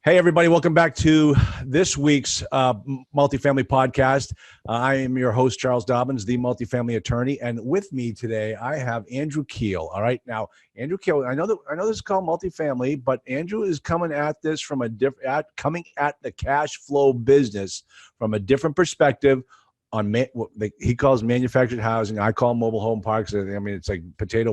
Hey, everybody. Welcome back to this week's Multifamily Podcast. I am your host, Charles Dobbins, the multifamily attorney. And with me today, I have Andrew Keel. All right. Now, Andrew Keel, I know this is called multifamily, but Andrew is coming at this from coming at the cash flow business from a different perspective on what he calls manufactured housing. I call mobile home parks. I mean, it's like potato.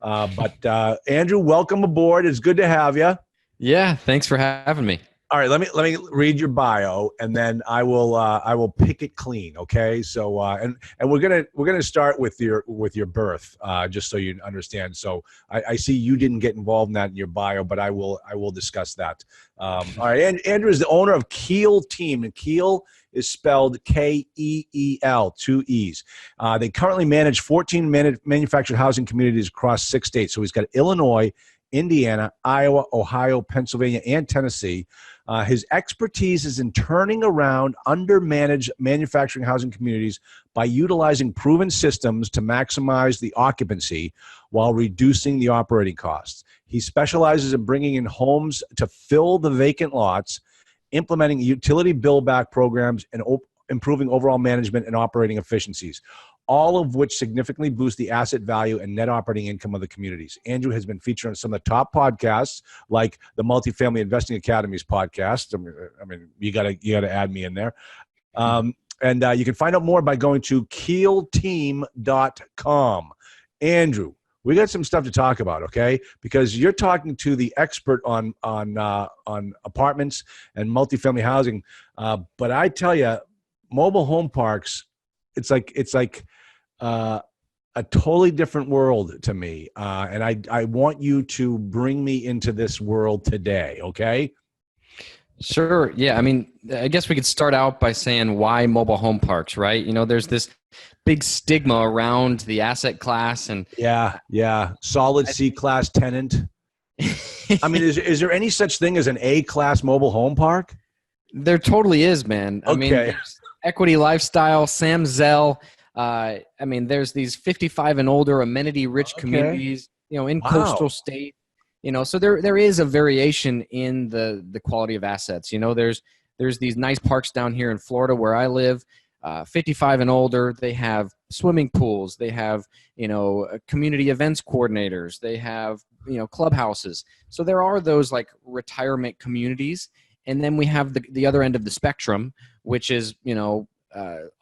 But Andrew, welcome aboard. It's good to have you. Yeah, thanks for having me. All right, let me read your bio, and then I will pick it clean. Okay, so and we're gonna start with your birth, just so you understand. So I see you didn't get involved in that in your bio, but I will discuss that. All right, and Andrew is the owner of Keel Team, and Keel is spelled Keel, two E's. They currently manage 14 manufactured housing communities across 6 states. So he's got Illinois, Indiana, Iowa, Ohio, Pennsylvania, and Tennessee. His expertise is in turning around undermanaged manufacturing housing communities by utilizing proven systems to maximize the occupancy while reducing the operating costs. He specializes in bringing in homes to fill the vacant lots, implementing utility build-back programs, and improving overall management and operating efficiencies, all of which significantly boost the asset value and net operating income of the communities. Andrew has been featured on some of the top podcasts, like the Multifamily Investing Academy's podcast. I mean, you gotta add me in there. And you can find out more by going to keelteam.com. Andrew, we got some stuff to talk about, okay? Because you're talking to the expert on apartments and multifamily housing. But I tell you, mobile home parks, it's like a totally different world to me. And I want you to bring me into this world today, okay? Sure. Yeah. I mean, I guess we could start out by saying why mobile home parks, right? You know, there's this big stigma around the asset class. And yeah. Solid C-class tenant. I mean, is there any such thing as an A-class mobile home park? There totally is, man. I mean, there's Equity Lifestyle, Sam Zell. I mean, there's these 55 and older amenity-rich communities, in coastal state. So there is a variation in the quality of assets. There's these nice parks down here in Florida where I live, 55 and older. They have swimming pools. They have, community events coordinators. They have, clubhouses. So there are those like retirement communities. And then we have the other end of the spectrum, which is,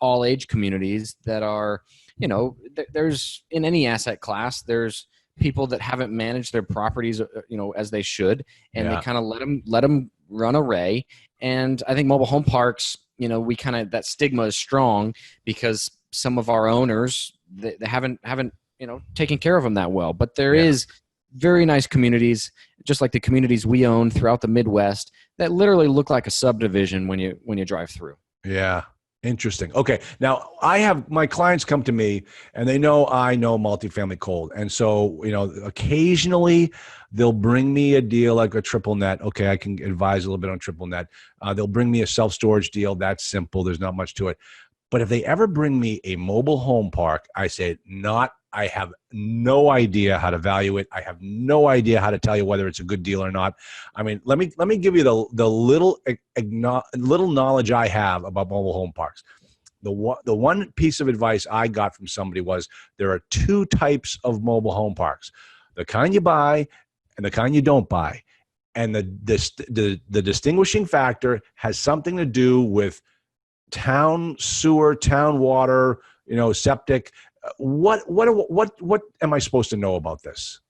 all age communities that are, there's in any asset class, there's people that haven't managed their properties, as they should, and they kind of let them run array. And I think mobile home parks, that stigma is strong because some of our owners, they haven't taken care of them that well. But there is very nice communities, just like the communities we own throughout the Midwest, that literally look like a subdivision when you drive through. Yeah. Interesting. Okay. Now I have my clients come to me and they know I know multifamily cold. And so, occasionally they'll bring me a deal like a triple net. Okay. I can advise a little bit on triple net. They'll bring me a self-storage deal. That's simple. There's not much to it. But if they ever bring me a mobile home park, I say I have no idea how to value it. I have no idea how to tell you whether it's a good deal or not. I mean, let me give you the little knowledge I have about mobile home parks. The one piece of advice I got from somebody was there are 2 types of mobile home parks: the kind you buy and the kind you don't buy. And the distinguishing factor has something to do with town sewer, town water, septic. What am I supposed to know about this?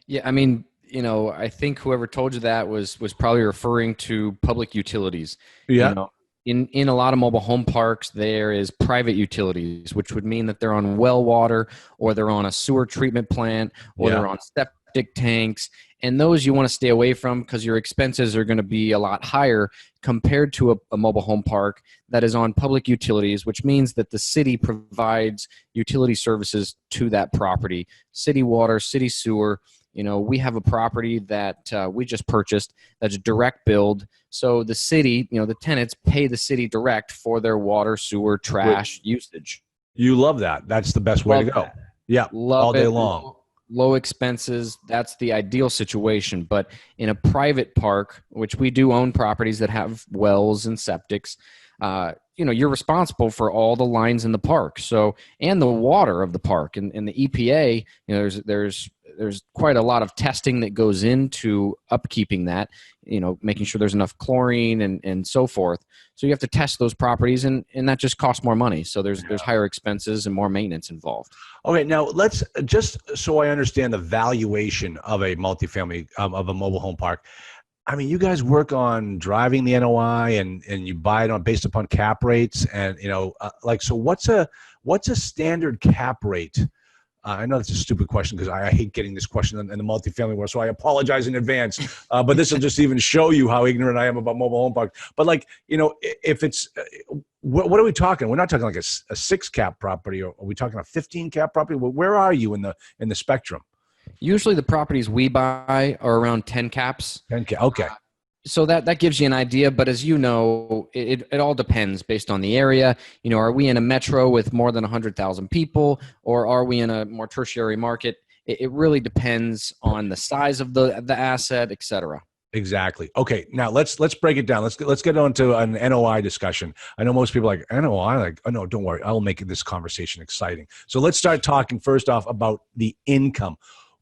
Yeah, I mean, I think whoever told you that was probably referring to public utilities. Yeah. In a lot of mobile home parks, there is private utilities, which would mean that they're on well water, or they're on a sewer treatment plant, or they're on septic tanks. And those you want to stay away from because your expenses are going to be a lot higher compared to a mobile home park that is on public utilities, which means that the city provides utility services to that property: city water, city sewer. We have a property that we just purchased that's direct billed. So the city, the tenants pay the city direct for their water, sewer, trash usage. You love that. That's the best way to go. Yeah, Love all day it. long. low expenses, that's the ideal situation. But in a private park, which we do own properties that have wells and septics, you're responsible for all the lines in the park. So, and the water of the park, and the EPA, there's quite a lot of testing that goes into upkeeping that, making sure there's enough chlorine and so forth. So you have to test those properties, and that just costs more money. So there's higher expenses and more maintenance involved. Okay, now let's just so I understand the valuation of a multifamily of a mobile home park. I mean, you guys work on driving the NOI and you buy it on based upon cap rates, and so what's a standard cap rate? I know that's a stupid question because I hate getting this question in the multifamily world, so I apologize in advance. But this will just even show you how ignorant I am about mobile home parks. But if it's what are we talking? We're not talking like a 6 cap property, or are we talking a 15 cap property? Where are you in the spectrum? Usually the properties we buy are around 10 caps. 10 cap, okay. So that gives you an idea, but as you know, it all depends based on the area. Are we in a metro with more than 100,000 people, or are we in a more tertiary market? It really depends on the size of the asset, et cetera. Exactly. Okay, now let's break it down. Let's get on to an NOI discussion. I know most people are like NOI, oh no, don't worry, I'll make this conversation exciting. So let's start talking first off about the income.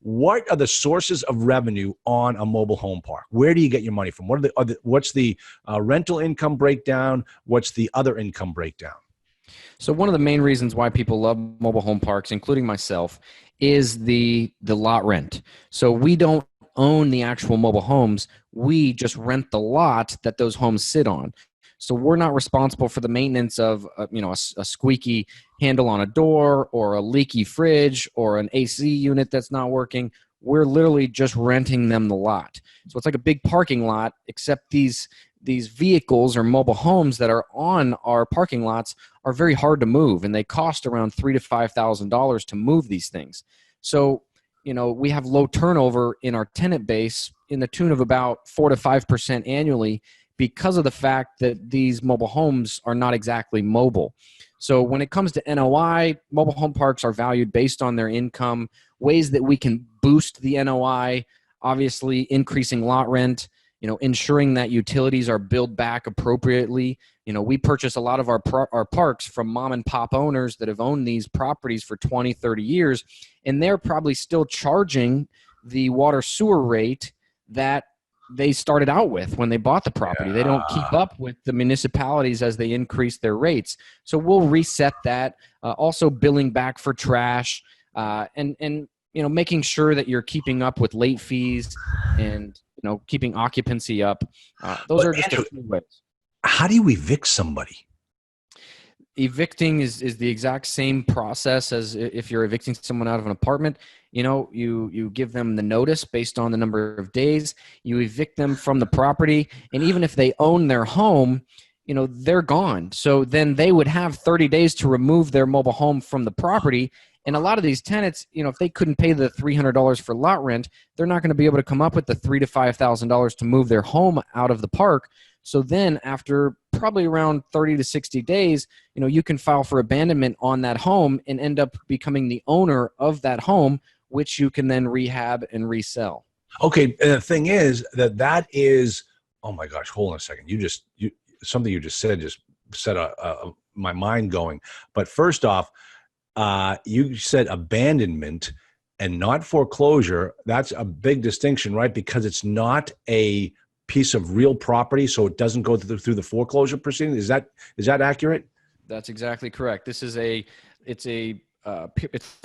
What are the sources of revenue on a mobile home park? Where do you get your money from? What's the rental income breakdown? What's the other income breakdown? So one of the main reasons why people love mobile home parks, including myself, is the lot rent. So we don't own the actual mobile homes. We just rent the lot that those homes sit on. So we're not responsible for the maintenance of a squeaky handle on a door, or a leaky fridge, or an AC unit that's not working. We're literally just renting them the lot. So it's like a big parking lot, except these vehicles or mobile homes that are on our parking lots are very hard to move, and they cost around $3,000 to $5,000 to move these things. So we have low turnover in our tenant base in the tune of about 4 to 5% annually, because of the fact that these mobile homes are not exactly mobile. So when it comes to NOI, mobile home parks are valued based on their income. Ways that we can boost the NOI, obviously increasing lot rent, ensuring that utilities are billed back appropriately. We purchase a lot of our parks from mom and pop owners that have owned these properties for 20, 30 years, and they're probably still charging the water sewer rate that they started out with when they bought the property. They don't keep up with the municipalities as they increase their rates. So we'll reset that. Also billing back for trash, and making sure that you're keeping up with late fees, and keeping occupancy up. Those are just a few ways. How do you evict somebody? Evicting is the exact same process as if you're evicting someone out of an apartment. You give them the notice based on the number of days. You evict them from the property, and even if they own their home, they're gone. So then they would have 30 days to remove their mobile home from the property. And a lot of these tenants, if they couldn't pay the $300 for lot rent, they're not going to be able to come up with the $3,000 to $5,000 to move their home out of the park. So then after probably around 30 to 60 days, you can file for abandonment on that home and end up becoming the owner of that home, which you can then rehab and resell. Okay. And the thing is that is, oh my gosh, hold on a second. Something you just said just set my mind going. But first off, you said abandonment and not foreclosure. That's a big distinction, right? Because it's not a piece of real property, so it doesn't go through the foreclosure proceeding. Is that accurate? That's exactly correct. This is it's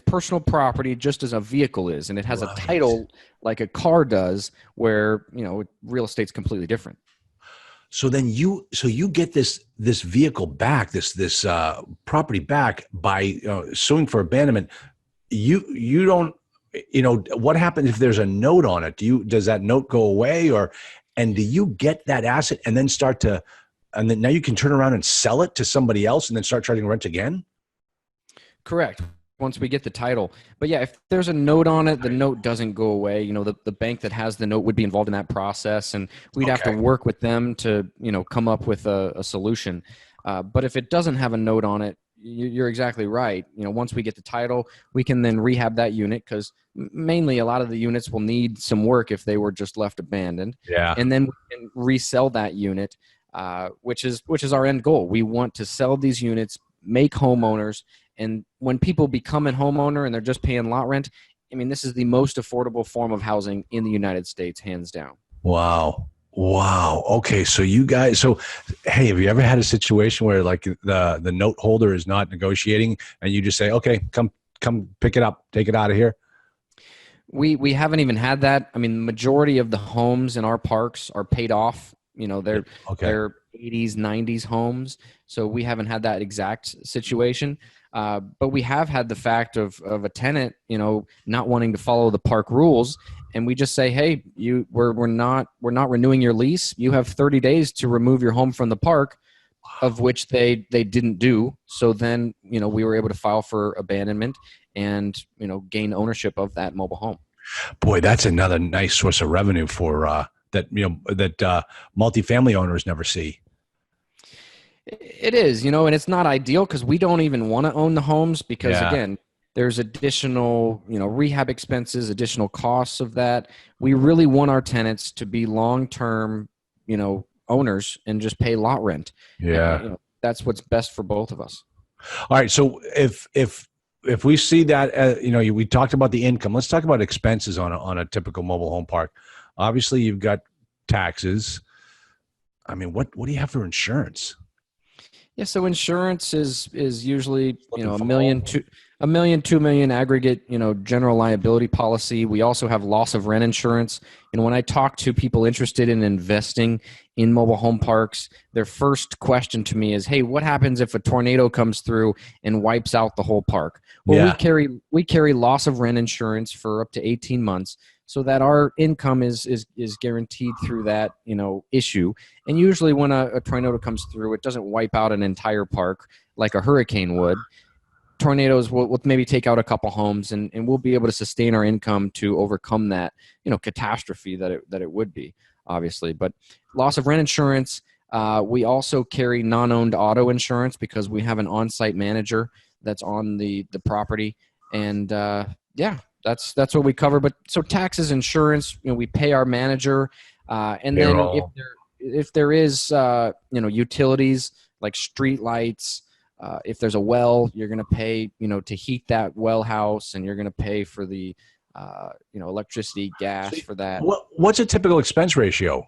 personal property, just as a vehicle is, and it has a title like a car does, where real estate's completely different. So then you get this vehicle back, this property back by suing for abandonment. You don't, what happens if there's a note on it? Does that note go away, and do you get that asset and then and then now you can turn around and sell it to somebody else and then start charging rent again? Correct. Once we get the title. But yeah, if there's a note on it, the note doesn't go away. The bank that has the note would be involved in that process, and we'd have to work with them to, come up with a solution. But if it doesn't have a note on it, you're exactly right. Once we get the title, we can then rehab that unit, because mainly a lot of the units will need some work if they were just left abandoned. Yeah. And then we can resell that unit, which is our end goal. We want to sell these units, make homeowners, and when people become a homeowner and they're just paying lot rent, I mean, this is the most affordable form of housing in the United States, hands down. Wow. Okay. So you guys, hey, have you ever had a situation where like the note holder is not negotiating and you just say, okay, come pick it up, take it out of here? We haven't even had that. I mean, the majority of the homes in our parks are paid off. They're 80s, 90s homes. So we haven't had that exact situation. But we have had the fact of a tenant, not wanting to follow the park rules. And we just say, hey, we're not renewing your lease. You have 30 days to remove your home from the park, of which they didn't do. So then, we were able to file for abandonment and, gain ownership of that mobile home. Boy, that's another nice source of revenue for that multifamily owners never see. It is, and it's not ideal because we don't even want to own the homes because, again, there's additional, rehab expenses, additional costs of that. We really want our tenants to be long-term, owners and just pay lot rent. Yeah. And, that's what's best for both of us. All right. So if we see that, we talked about the income, let's talk about expenses on a typical mobile home park. Obviously you've got taxes. I mean, what do you have for insurance? Yeah, so insurance is usually $1 million, $2 million aggregate, general liability policy. We also have loss of rent insurance. And when I talk to people interested in investing in mobile home parks, their first question to me is, "Hey, what happens if a tornado comes through and wipes out the whole park?" Well, we carry loss of rent insurance for up to 18 months. So that our income is guaranteed through that, issue. And usually when a tornado comes through, it doesn't wipe out an entire park like a hurricane would. Tornadoes will maybe take out a couple homes, and we'll be able to sustain our income to overcome that, catastrophe that it would be, obviously. But loss of rent insurance, we also carry non-owned auto insurance because we have an on-site manager that's on the property. And that's what we cover. But so taxes, insurance, we pay our manager, and payroll. Then if there is utilities like street lights, if there's a well, you're going to pay to heat that well house, and you're going to pay for the electricity, gas for that. What's a typical expense ratio?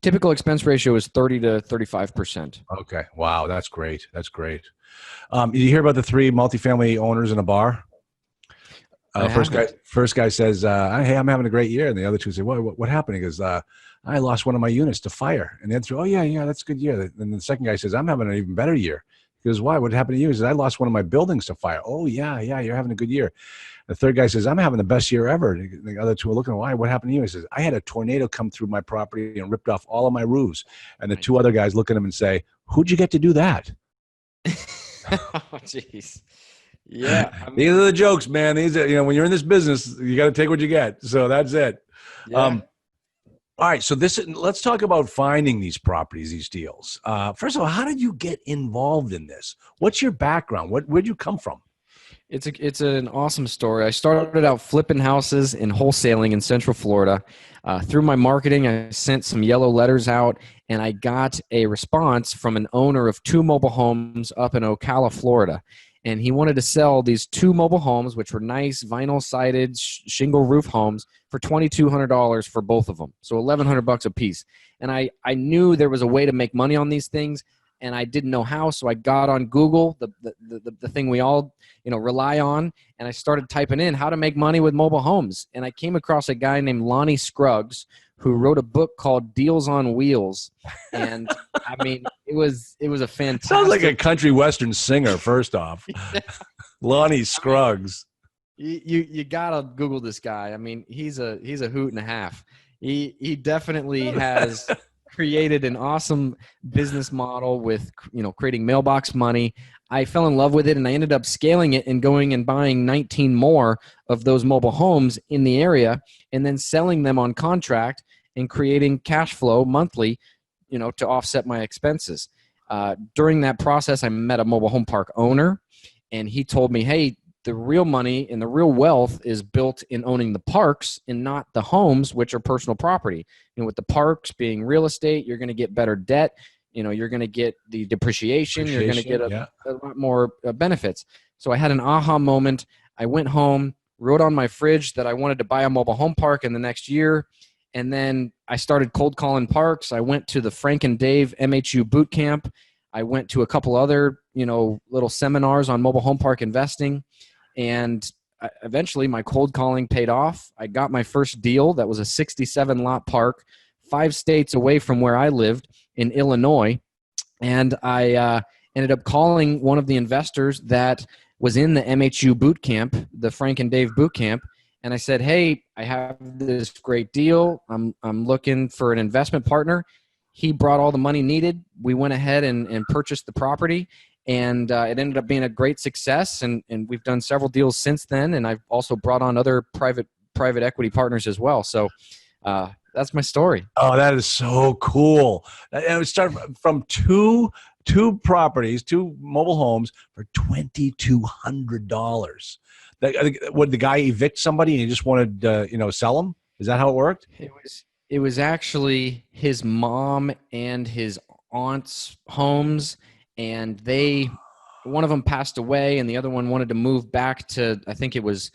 Typical expense ratio is 30 to 35%. Okay, wow, that's great. Did you hear about the 3 multifamily owners in a bar? First guy says, "Hey, I'm having a great year," and the other two say, "What happened?" He goes, "I lost one of my units to fire." And the other two, "Oh yeah, that's a good year." And the second guy says, "I'm having an even better year." He goes, "Why? What happened to you?" He says, "I lost one of my buildings to fire." "Oh yeah, you're having a good year." The third guy says, "I'm having the best year ever." And the other two are looking, "Why? What happened to you?" He says, "I had a tornado come through my property and ripped off all of my roofs." And the 2 other guys look at him and say, "Who'd you get to do that?" Oh, jeez. Yeah. These are the jokes, man. These are, when you're in this business, you got to take what you get. So that's it. Yeah. All right. So let's talk about finding these properties, these deals. First of all, how did you get involved in this? What's your background? Where'd you come from? It's an awesome story. I started out flipping houses and wholesaling in Central Florida. Through my marketing, I sent some yellow letters out, and I got a response from an owner of 2 mobile homes up in Ocala, Florida. And he wanted to sell these 2 mobile homes, which were nice vinyl-sided shingle roof homes, for $2,200 for both of them. So $1,100 a piece. And I knew there was a way to make money on these things, and I didn't know how. So I got on Google, the thing we all rely on, and I started typing in how to make money with mobile homes. And I came across a guy named Lonnie Scruggs, who wrote a book called Deals on Wheels. And I mean, it was a fantastic. Sounds like a country western singer, first off. Yeah. Lonnie Scruggs. You gotta Google this guy. I mean, he's a hoot and a half. He definitely has created an awesome business model with creating mailbox money. I fell in love with it, and I ended up scaling it and going and buying 19 more of those mobile homes in the area, and then selling them on contract and creating cash flow monthly, to offset my expenses. During that process, I met a mobile home park owner, and he told me, hey, the real money and the real wealth is built in owning the parks and not the homes, which are personal property. With the parks being real estate, you're going to get better debt. You're going to get the depreciation. You're going to get a lot more benefits. So I had an aha moment. I went home, wrote on my fridge that I wanted to buy a mobile home park in the next year. And then I started cold calling parks. I went to the Frank and Dave MHU boot camp. I went to a couple other, little seminars on mobile home park investing. And eventually my cold calling paid off. I got my first deal that was a 67 lot park, 5 states away from where I lived in Illinois. And I ended up calling one of the investors that was in the MHU boot camp, the Frank and Dave boot camp. And I said, hey, I have this great deal. I'm looking for an investment partner. He brought all the money needed. We went ahead and purchased the property. And it ended up being a great success, and we've done several deals since then. And I've also brought on other private equity partners as well. So that's my story. Oh, that is so cool! And it started from two properties, 2 mobile homes for $2,200. Would the guy evict somebody and he just wanted sell them? Is that how it worked? It was actually his mom and his aunt's homes. And one of them passed away, and the other one wanted to move back to, I think it was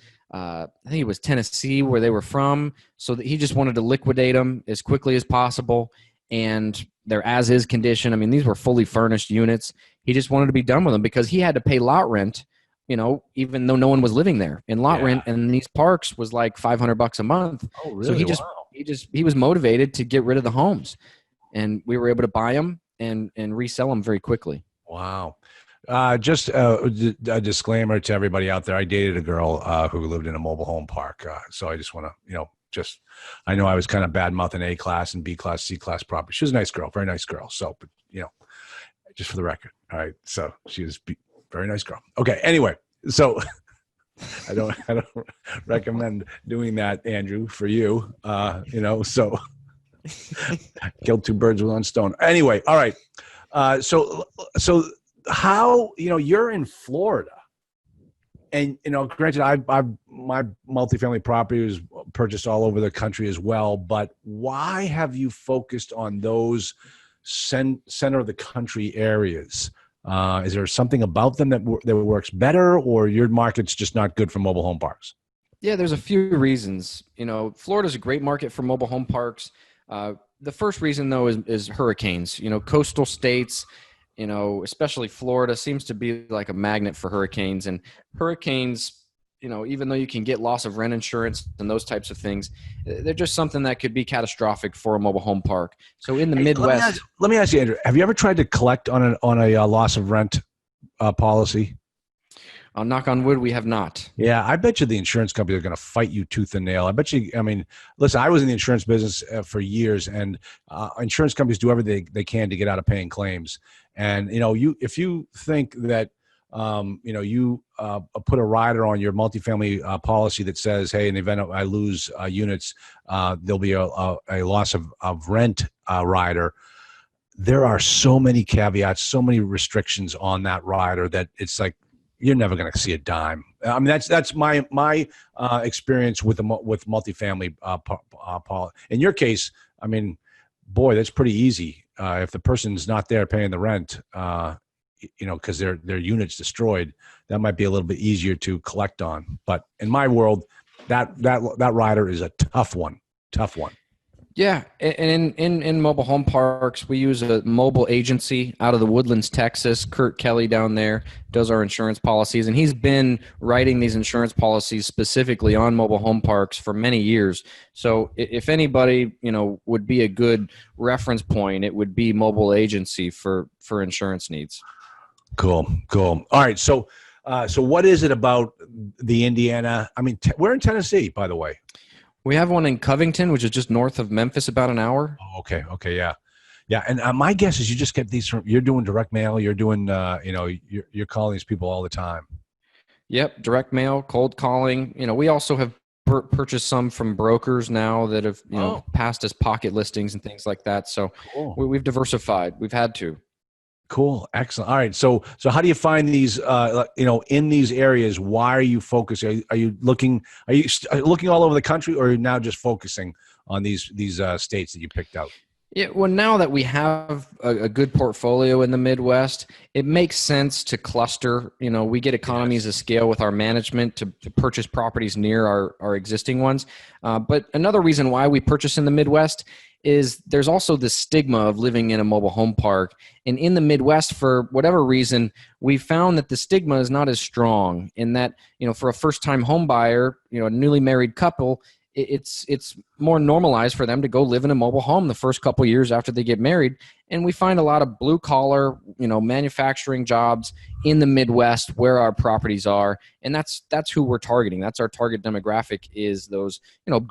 Tennessee, where they were from. So that he just wanted to liquidate them as quickly as possible. And they're as is condition. I mean, these were fully furnished units. He just wanted to be done with them because he had to pay lot rent, even though no one was living there. And lot rent in these parks was like $500 a month. Oh, really? So he was motivated to get rid of the homes, and we were able to buy them and resell them very quickly. Wow. Just a disclaimer to everybody out there. I dated a girl who lived in a mobile home park. So I just want to, I know I was kind of bad mouthing A class and B class, C class property. She was a nice girl, very nice girl. So, but, just for the record. All right. So she was very nice girl. Okay. Anyway, so I don't recommend doing that, Andrew, for you, so killed 2 birds with 1 stone. Anyway. All right. So how, you're in Florida, and, granted, my multifamily property was purchased all over the country as well, but why have you focused on those center of the country areas? Is there something about them that works better, or your market's just not good for mobile home parks? Yeah, there's a few reasons. Florida's a great market for mobile home parks. The first reason, though, is hurricanes. Coastal states, especially Florida, seems to be like a magnet for hurricanes. And hurricanes, even though you can get loss of rent insurance and those types of things, they're just something that could be catastrophic for a mobile home park. So in the Midwest, let me ask you, Andrew, have you ever tried to collect on a loss of rent policy? I'll knock on wood, we have not. Yeah, I bet you the insurance companies are going to fight you tooth and nail. I bet you, listen, I was in the insurance business for years, and insurance companies do everything they can to get out of paying claims. And, if you think that, you put a rider on your multifamily policy that says, hey, in the event I lose units, there'll be a loss of rent rider. There are so many caveats, so many restrictions on that rider that it's like, you're never going to see a dime. I mean, that's my experience with multifamily policy. In your case, I mean, boy, that's pretty easy. If the person's not there paying the rent, because their unit's destroyed, that might be a little bit easier to collect on. But in my world, that rider is a tough one. Yeah, and in mobile home parks, we use a mobile agency out of the Woodlands, Texas. Kurt Kelly down there does our insurance policies, and he's been writing these insurance policies specifically on mobile home parks for many years. So if anybody, would be a good reference point, it would be mobile agency for insurance needs. Cool. All right, so what is it about the Indiana? I mean, we're in Tennessee, by the way. We have one in Covington, which is just north of Memphis, about an hour. Oh, okay, yeah. And my guess is you just get these from, you're doing direct mail. You're doing, you're calling these people all the time. Yep, direct mail, cold calling. We also have purchased some from brokers now that have, passed as pocket listings and things like that. So cool. We've diversified. We've had to. Cool. Excellent. All right. So how do you find these, in these areas? Why are you focusing? Are you looking all over the country, or are you now just focusing on these states that you picked out? Yeah, well, now that we have a good portfolio in the Midwest, it makes sense to cluster. We get economies of scale with our management to purchase properties near our existing ones. But another reason why we purchase in the Midwest is there's also the stigma of living in a mobile home park. And in the Midwest, for whatever reason, we found that the stigma is not as strong in that, for a first-time home buyer, a newly married couple, it's more normalized for them to go live in a mobile home the first couple years after they get married. And we find a lot of blue collar, manufacturing jobs in the Midwest where our properties are. And that's who we're targeting. That's our target demographic, is those,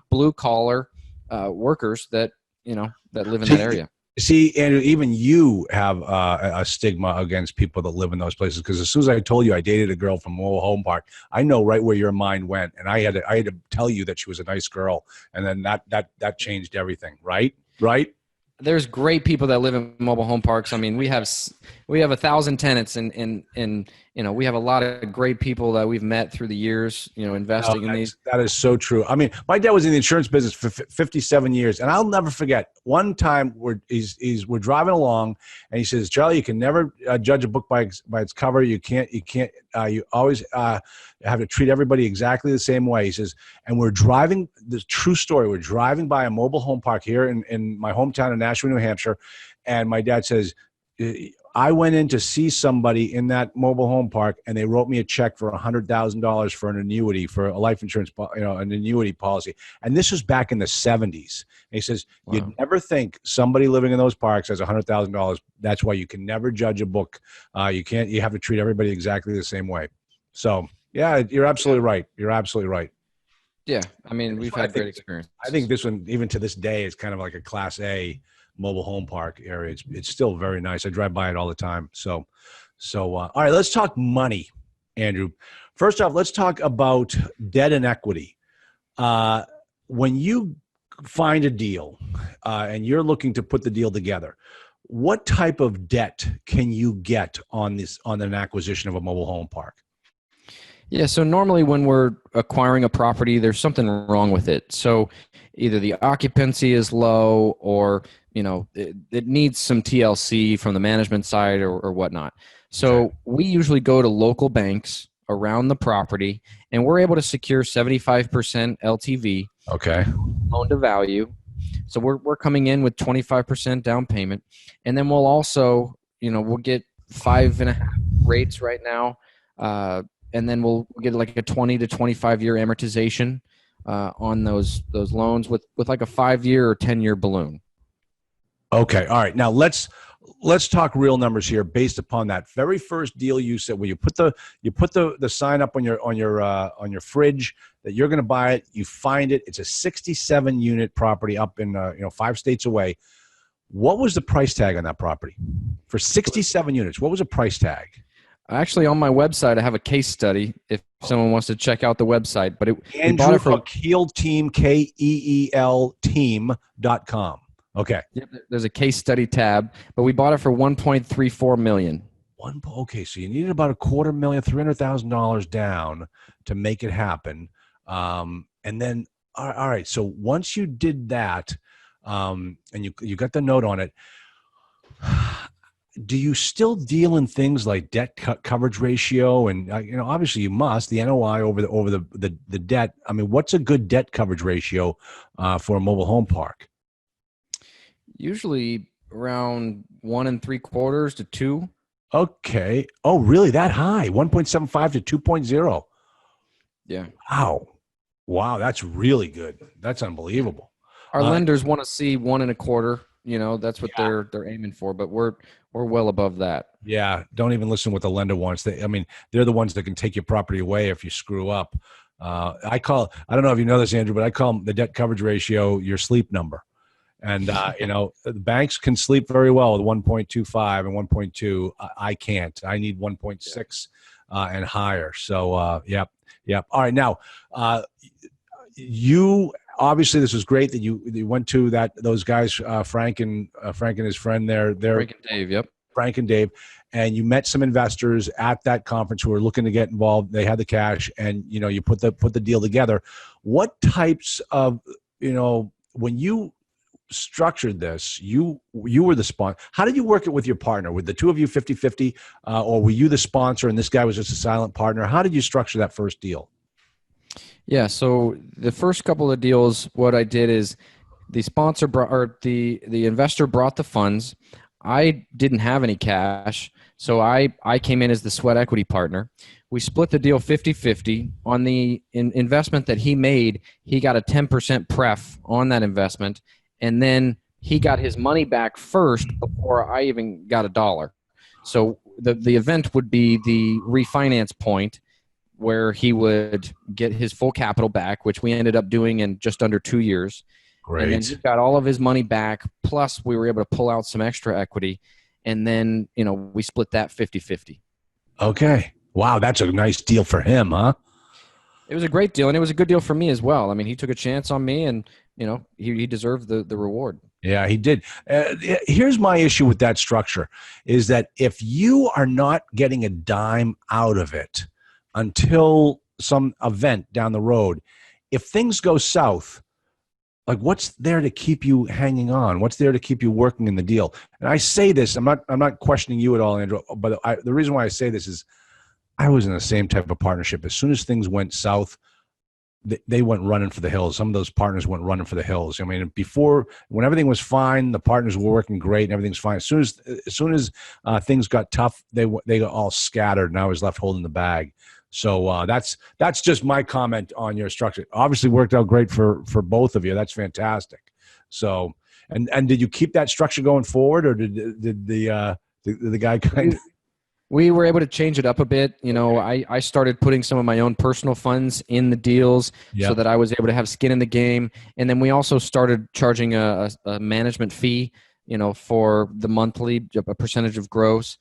blue collar workers that live in that area. See, Andrew, even you have a stigma against people that live in those places, because as soon as I told you I dated a girl from mobile home park, I know right where your mind went, and I had to tell you that she was a nice girl, and then that changed everything, right? There's great people that live in mobile home parks. I mean, we have 1,000 tenants, and we have a lot of great people that we've met through the years, investing in these. That is so true. I mean, my dad was in the insurance business for 57 years, and I'll never forget one time we're driving along, and he says, "Charlie, you can never judge a book by its cover. You always have to treat everybody exactly the same way." He says, and we're driving, this true story, we're driving by a mobile home park here in my hometown of Nashua, New Hampshire, and my dad says, I went in to see somebody in that mobile home park, and they wrote me a check for $100,000 for an annuity, for a life insurance, an annuity policy. And this was back in the 70s. And he says, wow. You'd never think somebody living in those parks has $100,000. That's why you can never judge a book. You have to treat everybody exactly the same way. So yeah, you're absolutely right. Yeah. I mean, we've had great experience. I think this one, even to this day, is kind of like a Class A mobile home park area. It's still very nice. I drive by it all the time. So all right, let's talk money, Andrew. First off, let's talk about debt and equity. When you find a deal and you're looking to put the deal together, what type of debt can you get on an acquisition of a mobile home park? Yeah, so normally when we're acquiring a property, there's something wrong with it. So either the occupancy is low, or it needs some TLC from the management side or whatnot. So we usually go to local banks around the property, and we're able to secure 75% LTV. Okay. Loan to value. So we're coming in with 25% down payment, and then we'll also we'll get 5.5 rates right now. And then we'll get like a 20 to 25 year amortization on those loans with like a 5-year or 10-year balloon. Okay. All right. Now let's talk real numbers here based upon that very first deal you said, where you put the sign up on your fridge that you're going to buy it. You find it. It's a 67 unit property up in 5 states away. What was the price tag on that property for 67 units? What was the price tag? Actually, on my website, I have a case study if someone wants to check out the website. But we bought it for Keel Team, Keel Team.com. Okay. Yep, there's a case study tab, but we bought it for $1.34 million. Okay, so you needed about $250,000, $300,000 down to make it happen. And then, all right, so once you did that, and you got the note on it, do you still deal in things like debt coverage ratio? And obviously you must, the NOI over the debt. I mean, what's a good debt coverage ratio for a mobile home park? Usually around 1.75 to 2. Okay. Oh, really? That high? 1.75 to 2.0. Yeah. Wow. That's really good. That's unbelievable. Our lenders want to see 1.25. That's what they're aiming for, but we're well above that. Yeah. Don't even listen to what the lender wants. They're the ones that can take your property away if you screw up. I don't know if you know this, Andrew, but I call the debt coverage ratio your sleep number. And, the banks can sleep very well with 1.25 and 1.2. I can't. I need 1.6 and higher. So, yep. All right. Now, you obviously, this was great that you went to those guys, Frank and his friend there. Frank and Dave. Yep. Frank and Dave, and you met some investors at that conference who were looking to get involved. They had the cash, and you put the deal together. What types of when you structured this, you were the sponsor. How did you work it with your partner? With the two of you 50-50, or were you the sponsor and this guy was just a silent partner? How did you structure that first deal? Yeah, so the first couple of deals, what I did is the sponsor brought, or the investor brought the funds. I didn't have any cash, so I came in as the sweat equity partner. We split the deal 50-50. On the investment that he made, he got a 10% pref on that investment, and then he got his money back first before I even got a dollar. So the event would be the refinance point, where he would get his full capital back, which we ended up doing in just under 2 years. Great. And then he got all of his money back, plus we were able to pull out some extra equity. And then, we split that 50-50. Okay. Wow, that's a nice deal for him, huh? It was a great deal, and it was a good deal for me as well. I mean, he took a chance on me, and, he deserved the reward. Yeah, he did. Here's my issue with that structure, is that if you are not getting a dime out of it until some event down the road, if things go south, like what's there to keep you hanging on? What's there to keep you working in the deal? And I say this, I'm not questioning you at all, Andrew, but the reason why I say this is I was in the same type of partnership. As soon as things went south, they went running for the hills. Some of those partners went running for the hills. I mean, before, when everything was fine, the partners were working great and everything's fine. As soon as things got tough, they got all scattered, and I was left holding the bag. So that's just my comment on your structure. Obviously worked out great for both of you. That's fantastic. So, and did you keep that structure going forward, or did the guy kind of? We were able to change it up a bit. I started putting some of my own personal funds in the deals, so that I was able to have skin in the game. And then we also started charging a management fee, for the monthly, a percentage of gross,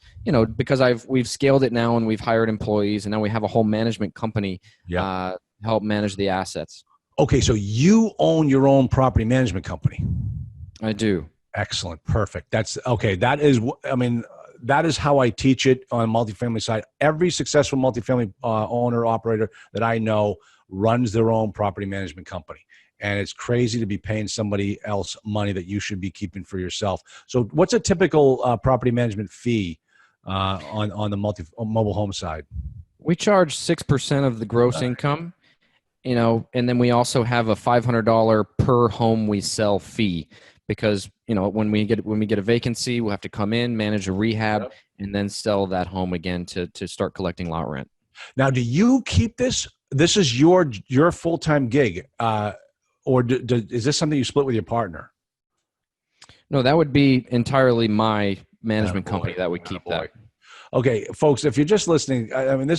because we've scaled it now, and we've hired employees, and now we have a whole management company help manage the assets. Okay, so you own your own property management company. I do. Excellent. Perfect. That's okay. That is how I teach it on multifamily side. Every successful multifamily owner, operator that I know runs their own property management company. And it's crazy to be paying somebody else money that you should be keeping for yourself. So what's a typical property management fee on the mobile home side? We charge 6% of the gross income, and then we also have a $500 per home we sell fee. Because when we get a vacancy, we'll have to come in, manage a rehab, and then sell that home again to start collecting lot rent. Now, do you keep this? This is your full-time gig, or is this something you split with your partner? No, that would be entirely my management company that would keep that. Okay, folks, if you're just listening, I mean,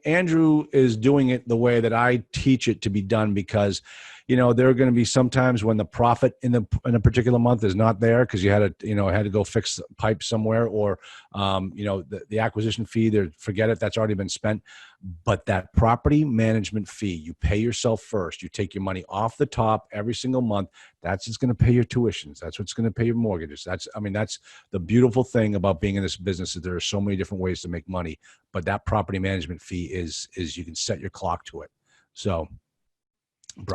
Andrew is doing it the way that I teach it to be done, because there are going to be some times when the profit in a particular month is not there because you had to go fix pipes somewhere, or the acquisition fee, forget it, that's already been spent. But that property management fee, you pay yourself first. You take your money off the top every single month. That's what's going to pay your tuitions. That's what's going to pay your mortgages. That's the beautiful thing about being in this business, is there are so many different ways to make money. But that property management fee is you can set your clock to it. So.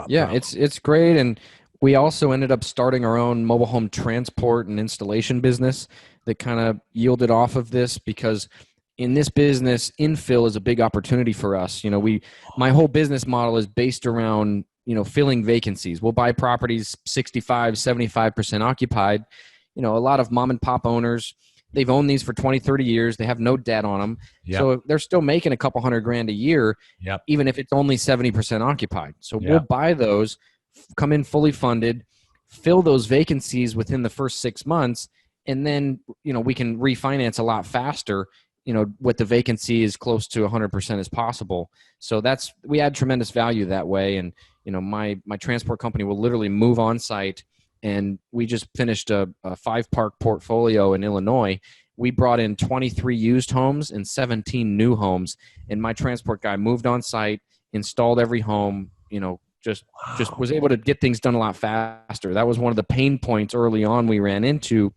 It's great. And we also ended up starting our own mobile home transport and installation business that kind of yielded off of this, because in this business, infill is a big opportunity for us. My whole business model is based around, filling vacancies. We'll buy properties 65, 75% occupied. A lot of mom and pop owners, they've owned these for 20, 30 years. They have no debt on them. Yep. So they're still making a couple $100,000 a year, even if it's only 70% occupied. So we'll buy those, come in fully funded, fill those vacancies within the first 6 months, and then, we can refinance a lot faster, with the vacancy as close to 100% as possible. So we add tremendous value that way. And, my transport company will literally move on site. And we just finished a 5-park portfolio in Illinois. We brought in 23 used homes and 17 new homes. And my transport guy moved on site, installed every home, just was able to get things done a lot faster. That was one of the pain points early on we ran into,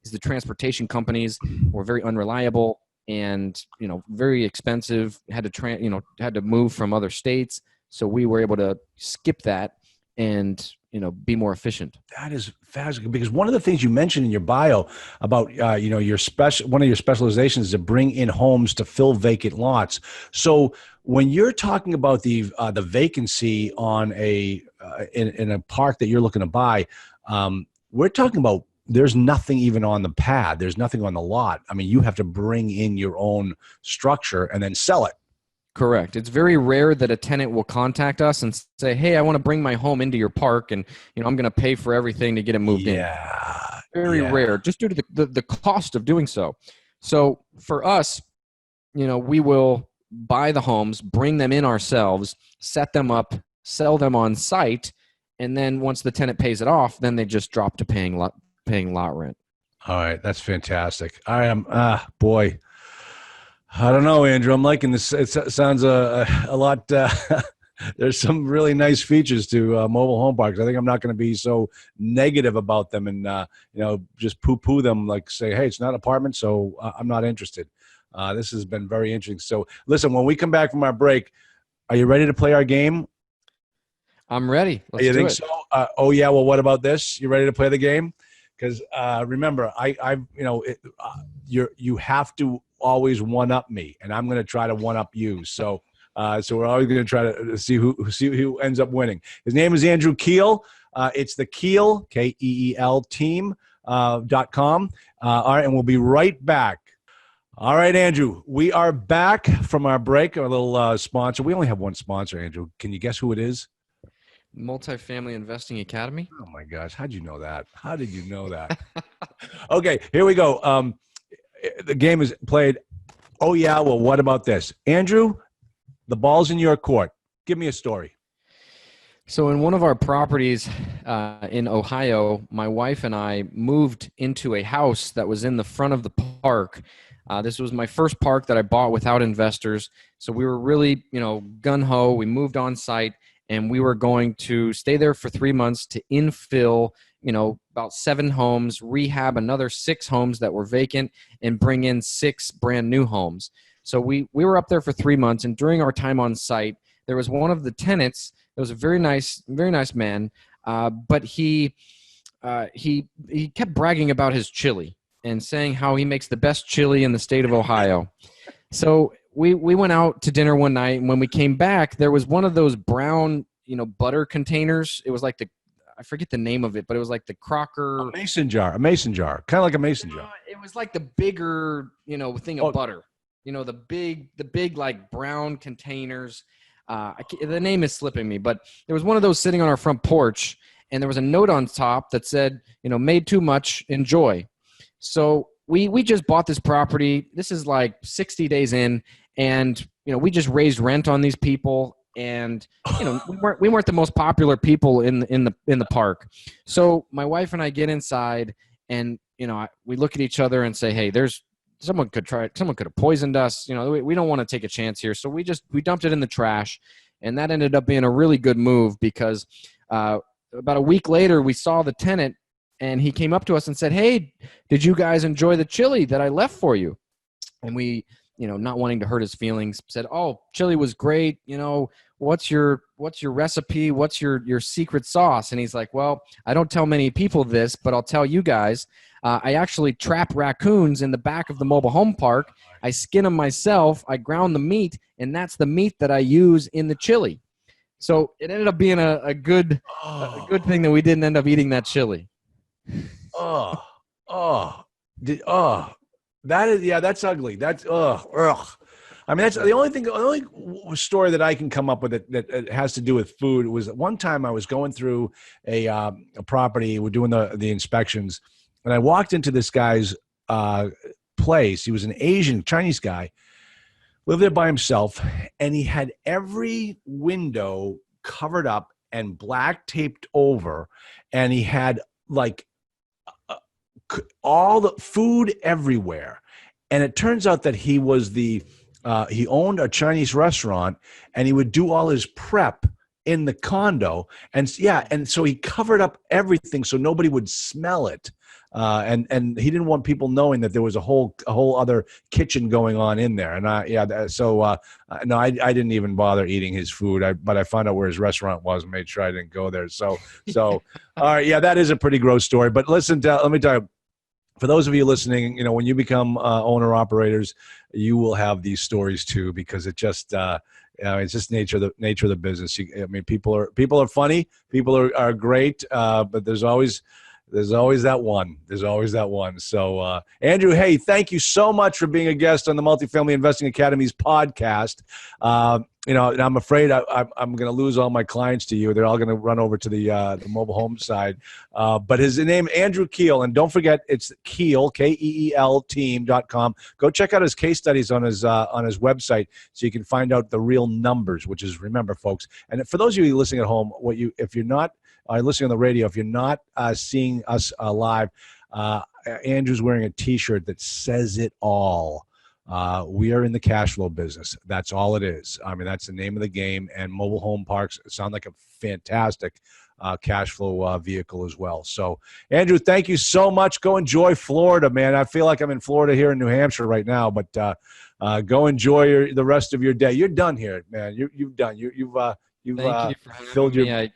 is the transportation companies were very unreliable and, very expensive, had to move from other states. So we were able to skip that and, be more efficient. That is fascinating, because one of the things you mentioned in your bio about, one of your specializations is to bring in homes to fill vacant lots. So when you're talking about the vacancy on in a park that you're looking to buy, we're talking about there's nothing even on the pad. There's nothing on the lot. I mean, you have to bring in your own structure and then sell it. Correct. It's very rare that a tenant will contact us and say, "Hey, I want to bring my home into your park, and I'm going to pay for everything to get it moved in." Very rare, just due to the cost of doing so. So for us, we will buy the homes, bring them in ourselves, set them up, sell them on site, and then once the tenant pays it off, then they just drop to paying lot rent. All right, that's fantastic. I am boy. I don't know, Andrew. I'm liking this. It sounds a lot. There's some really nice features to mobile home parks. I think I'm not going to be so negative about them and just poo-poo them, like say, hey, it's not an apartment, so I'm not interested. This has been very interesting. So listen, when we come back from our break, are you ready to play our game? I'm ready. Let's do it. So? Oh yeah. Well, what about this? You ready to play the game? Because remember, you have to always one up me, and I'm going to try to one up you. So we're always going to try to see who ends up winning. His name is Andrew Keel. It's the Keel, Keel team .com. All right, and we'll be right back. All right, Andrew, we are back from our break. Our little sponsor. We only have one sponsor, Andrew. Can you guess who it is? Multifamily Investing Academy. Oh my gosh, how'd you know that? How did you know that? Okay, here we go. The game is played. Oh yeah, well, what about this? Andrew, the ball's in your court. Give me a story. So in one of our properties in Ohio, my wife and I moved into a house that was in the front of the park. This was my first park that I bought without investors. So we were really, gung-ho. We moved on site, and we were going to stay there for 3 months to infill, about 7 homes, rehab another 6 homes that were vacant, and bring in 6 brand new homes. So we were up there for 3 months, and during our time on site, there was one of the tenants. It was a very nice man, but he kept bragging about his chili and saying how he makes the best chili in the state of Ohio. So we went out to dinner one night, and when we came back, there was one of those brown, butter containers. It was like I forget the name of it, but it was like the Crocker. A mason jar, kind of like a mason jar. It was like the bigger, thing of butter. The big like brown containers. The name is slipping me, but there was one of those sitting on our front porch, and there was a note on top that said, made too much, enjoy. So we just bought this property. This is like 60 days in, and we just raised rent on these people, and we weren't the most popular people in the park. So my wife and I get inside, and we look at each other and say, hey, someone could have poisoned us. We don't want to take a chance here. So we dumped it in the trash, and that ended up being a really good move because about a week later we saw the tenant, and he came up to us and said, hey, did you guys enjoy the chili that I left for you? And we, not wanting to hurt his feelings, said, oh, chili was great. What's your recipe? What's your secret sauce? And he's like, well, I don't tell many people this, but I'll tell you guys. I actually trap raccoons in the back of the mobile home park. I skin them myself. I ground the meat, and that's the meat that I use in the chili. So it ended up being a good thing that we didn't end up eating that chili. That's ugly. That's I mean, that's the only story that I can come up with that has to do with food was that one time I was going through a property. We're doing the inspections, and I walked into this guy's place. He was an Asian Chinese guy, lived there by himself, and he had every window covered up and black taped over, and he had like all the food everywhere. And it turns out that he was he owned a Chinese restaurant, and he would do all his prep in the condo. And so he covered up everything so nobody would smell it. and he didn't want people knowing that there was a whole other kitchen going on in there. And no, I didn't even bother eating his food. But I found out where his restaurant was and made sure I didn't go there. So all right, yeah, that is a pretty gross story. But listen, let me tell you. For those of you listening, when you become owner operators, you will have these stories too, because it just it's just nature of the business. People are funny, people are great, but there's always that one. There's always that one. So, Andrew, hey, thank you so much for being a guest on the Multifamily Investing Academy's podcast. And I'm afraid I'm going to lose all my clients to you. They're all going to run over to the mobile home side. But his name, Andrew Keel, and don't forget, it's Keel, Keel team.com. Go check out his case studies on his website so you can find out the real numbers, which is, remember, folks. And for those of you listening at home, if you're not listening on the radio, if you're not seeing us live, Andrew's wearing a T-shirt that says it all. We are in the cash flow business. That's all it is. I mean, that's the name of the game. And mobile home parks sound like a fantastic cash flow vehicle as well. So, Andrew, thank you so much. Go enjoy Florida, man. I feel like I'm in Florida here in New Hampshire right now, but go enjoy the rest of your day. You're done here, man. You've done. You've Thank you for filled having your. me.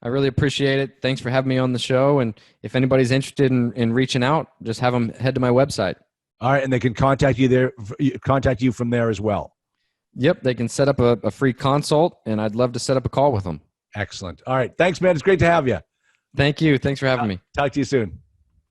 I really appreciate it. Thanks for having me on the show. And if anybody's interested in reaching out, just have them head to my website. All right, and they can contact you from there as well. Yep, they can set up a free consult, and I'd love to set up a call with them. Excellent. All right, thanks, man. It's great to have you. Thank you. Thanks for having me. Talk to you soon.